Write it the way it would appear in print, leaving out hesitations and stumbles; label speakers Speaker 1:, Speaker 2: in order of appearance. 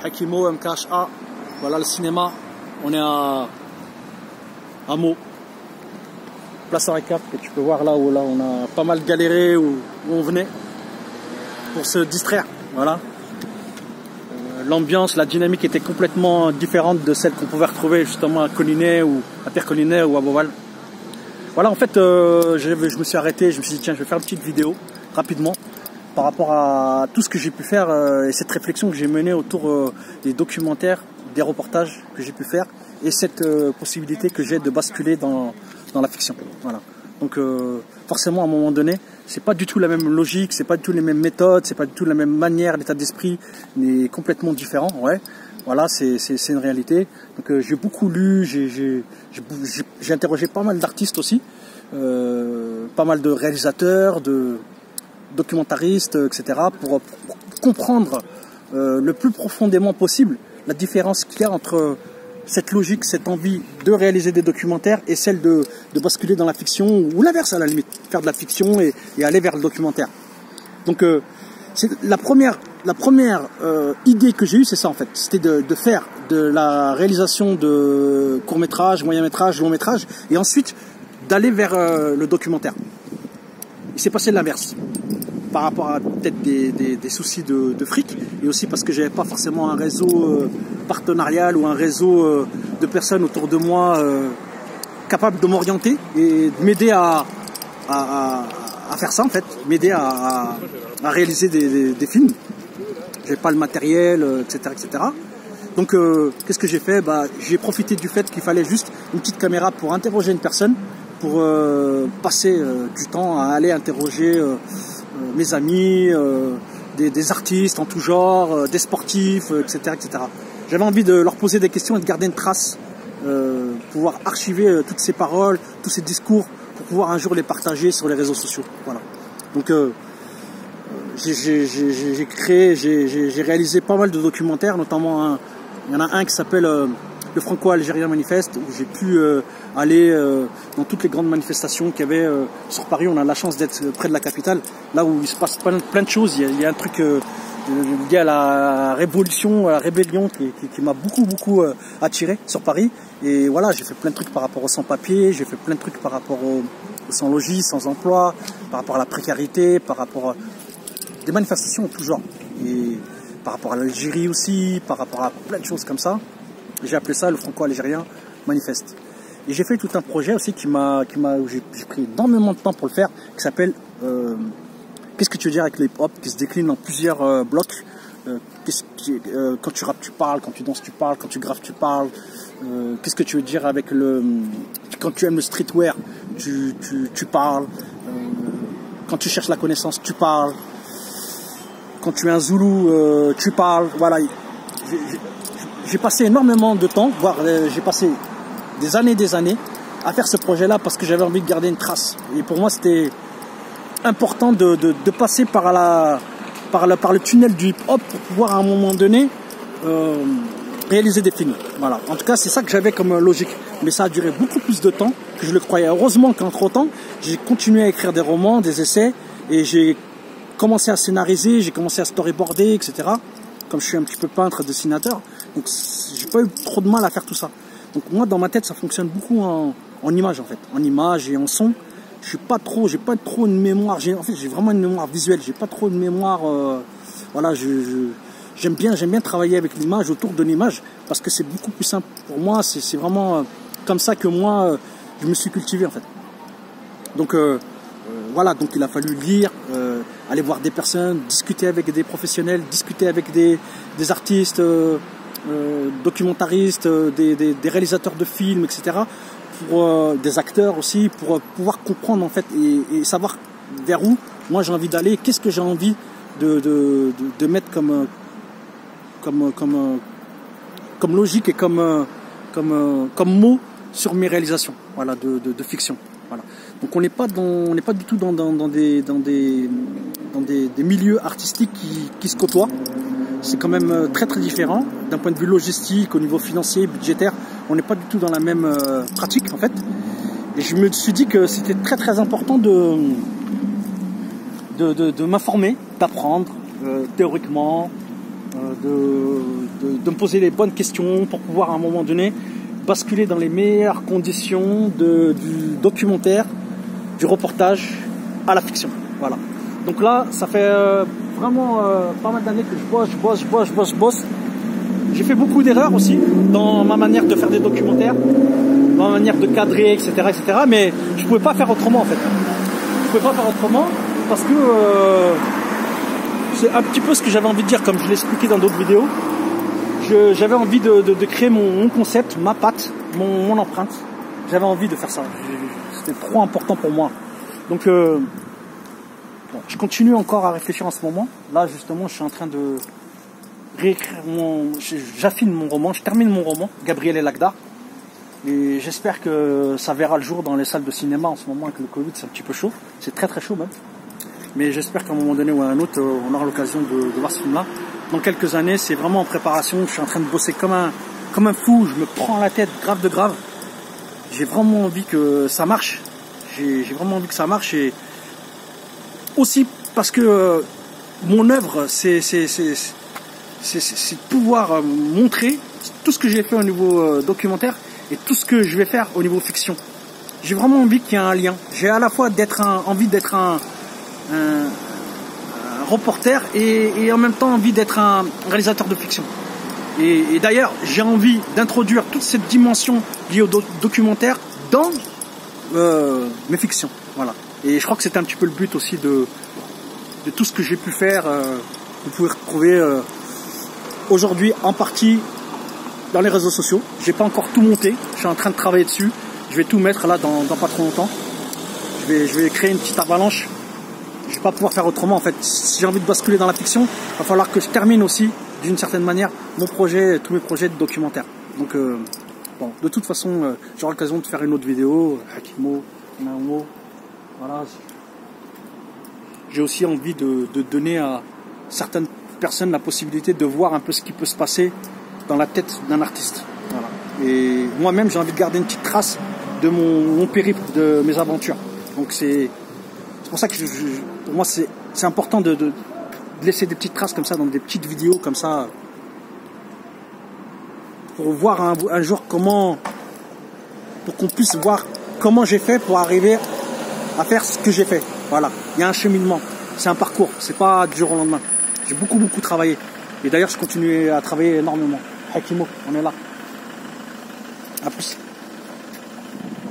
Speaker 1: Akimo, MKHA, voilà le cinéma, on est à Meaux, place Henri IV, et tu peux voir là où on a pas mal galéré, où on venait pour se distraire, voilà. L'ambiance, la dynamique était complètement différente de celle qu'on pouvait retrouver justement à Collinet ou à Pierre-Collinet ou à Beauval. Voilà, en fait, je me suis arrêté, je me suis dit tiens, je vais faire une petite vidéo rapidement par rapport à tout ce que j'ai pu faire et cette réflexion que j'ai menée autour des documentaires, des reportages que j'ai pu faire et cette possibilité que j'ai de basculer dans la fiction. Voilà. Donc forcément à un moment donné, c'est pas du tout la même logique, c'est pas du tout les mêmes méthodes, c'est pas du tout la même manière, l'état d'esprit est complètement différent. Ouais. Voilà, c'est une réalité. Donc j'ai beaucoup lu, j'ai interrogé pas mal d'artistes aussi, pas mal de réalisateurs, de documentaristes, etc. pour comprendre le plus profondément possible la différence qu'il y a entre cette logique, cette envie de réaliser des documentaires et celle de basculer dans la fiction ou l'inverse à la limite, faire de la fiction et aller vers le documentaire. Donc c'est la première idée que j'ai eue, c'est ça en fait, c'était de faire de la réalisation de court-métrage, moyen-métrage, long-métrage et ensuite d'aller vers le documentaire. Il s'est passé l'inverse par rapport à peut-être des soucis de fric et aussi parce que j'avais pas forcément un réseau partenarial ou un réseau de personnes autour de moi capables de m'orienter et de m'aider à faire ça en fait, m'aider à réaliser des films. J'avais pas le matériel, etc., etc. Donc qu'est-ce que j'ai fait? J'ai profité du fait qu'il fallait juste une petite caméra pour interroger une personne, pour passer du temps à aller interroger mes amis, des artistes en tout genre, des sportifs, etc., etc. J'avais envie de leur poser des questions et de garder une trace, pouvoir archiver toutes ces paroles, tous ces discours, pour pouvoir un jour les partager sur les réseaux sociaux. Voilà. Donc j'ai réalisé pas mal de documentaires, notamment il y en a un qui s'appelle le Franco-Algérien Manifeste, où j'ai pu aller dans toutes les grandes manifestations qu'il y avait sur Paris. On a la chance d'être près de la capitale, là où il se passe plein de choses. Il y a un truc lié à la révolution, à la rébellion qui m'a beaucoup attiré sur Paris. Et voilà, j'ai fait plein de trucs par rapport aux sans-papiers, j'ai fait plein de trucs par rapport aux sans-logis, sans-emploi, par rapport à la précarité, par rapport à des manifestations en tout genre. Et par rapport à l'Algérie aussi, par rapport à plein de choses comme ça. J'ai appelé ça le Franco-Algérien Manifeste. Et j'ai fait tout un projet aussi où j'ai pris énormément de temps pour le faire, qui s'appelle Qu'est-ce que tu veux dire avec le hip-hop, qui se décline en plusieurs blocs. Quand tu rappes, tu parles, quand tu danses, tu parles, quand tu graffes, tu parles. Qu'est-ce que tu veux dire avec quand tu aimes le streetwear, tu parles. Quand tu cherches la connaissance, tu parles. Quand tu es un Zoulou, tu parles. Voilà. J'ai passé énormément de temps, voire j'ai passé des années à faire ce projet-là parce que j'avais envie de garder une trace. Et pour moi, c'était important de passer par le tunnel du hip-hop pour pouvoir à un moment donné réaliser des films. Voilà. En tout cas, c'est ça que j'avais comme logique. Mais ça a duré beaucoup plus de temps que je le croyais. Heureusement qu'entre-temps, j'ai continué à écrire des romans, des essais, et j'ai commencé à scénariser, j'ai commencé à storyboarder, etc. Comme je suis un petit peu peintre, dessinateur, donc j'ai pas eu trop de mal à faire tout ça. Donc moi, dans ma tête, ça fonctionne beaucoup en images en fait, en images et en son. J'ai pas trop une mémoire. En fait, j'ai vraiment une mémoire visuelle. J'ai pas trop une mémoire. Voilà, j'aime bien travailler avec l'image, autour de l'image, parce que c'est beaucoup plus simple pour moi. C'est vraiment comme ça que moi, je me suis cultivé en fait. Donc voilà, donc il a fallu lire, aller voir des personnes, discuter avec des professionnels, discuter avec des artistes, documentaristes, des réalisateurs de films, etc. Pour des acteurs aussi, pour pouvoir comprendre en fait et savoir vers où moi j'ai envie d'aller, qu'est-ce que j'ai envie de mettre comme logique et comme mot sur mes réalisations, voilà, de fiction. Voilà. Donc on n'est pas du tout dans des milieux artistiques qui se côtoient. C'est quand même très différent d'un point de vue logistique, au niveau financier, budgétaire. On n'est pas du tout dans la même pratique en fait. Et je me suis dit que c'était très important de m'informer, d'apprendre théoriquement, de me poser les bonnes questions pour pouvoir à un moment donné basculer dans les meilleures conditions du documentaire, du reportage à la fiction. Voilà. Donc là, ça fait vraiment pas mal d'années que je bosse. J'ai fait beaucoup d'erreurs aussi dans ma manière de faire des documentaires, dans ma manière de cadrer, etc., mais je pouvais pas faire autrement en fait. Je pouvais pas faire autrement parce que c'est un petit peu ce que j'avais envie de dire, comme je l'ai expliqué dans d'autres vidéos. J'avais envie de créer mon concept, ma patte, mon empreinte. J'avais envie de faire ça. C'était trop important pour moi. Donc, bon, je continue encore à réfléchir en ce moment. Là, justement, je suis en train de réécrire j'affine mon roman, je termine mon roman, Gabriel et Lagda. Et j'espère que ça verra le jour dans les salles de cinéma. En ce moment, avec le Covid, c'est un petit peu chaud. C'est très très chaud même. Mais j'espère qu'à un moment donné ou à un autre, on aura l'occasion de voir ce film-là. Dans quelques années, c'est vraiment en préparation. Je suis en train de bosser comme un fou. Je me prends la tête grave de grave. J'ai vraiment envie que ça marche. J'ai vraiment envie que ça marche. Et aussi parce que mon œuvre, c'est de pouvoir montrer tout ce que j'ai fait au niveau documentaire et tout ce que je vais faire au niveau fiction. J'ai vraiment envie qu'il y ait un lien. J'ai à la fois envie d'être un reporter et en même temps envie d'être un réalisateur de fiction. Et d'ailleurs, j'ai envie d'introduire toute cette dimension liée au documentaire dans mes fictions. Voilà. Et je crois que c'est un petit peu le but aussi de tout ce que j'ai pu faire. Vous pouvez retrouver aujourd'hui en partie dans les réseaux sociaux. J'ai pas encore tout monté. Je suis en train de travailler dessus. Je vais tout mettre là dans pas trop longtemps. Je vais créer une petite avalanche. Je vais pas pouvoir faire autrement en fait. Si j'ai envie de basculer dans la fiction, il va falloir que je termine aussi d'une certaine manière tous mes projets de documentaire. Donc bon, de toute façon, j'aurai l'occasion de faire une autre vidéo. Hakimo, Naomo, voilà. J'ai aussi envie de donner à certaines personnes la possibilité de voir un peu ce qui peut se passer dans la tête d'un artiste. Voilà. Et moi-même, j'ai envie de garder une petite trace de mon périple, de mes aventures. Donc c'est pour ça que pour moi c'est important de laisser des petites traces comme ça dans des petites vidéos comme ça pour voir un jour pour qu'on puisse voir comment j'ai fait pour arriver à faire ce que j'ai fait. Voilà, il y a un cheminement, c'est un parcours, c'est pas du jour au lendemain. J'ai beaucoup travaillé et d'ailleurs je continue à travailler énormément. Hakimo, on est là. À plus.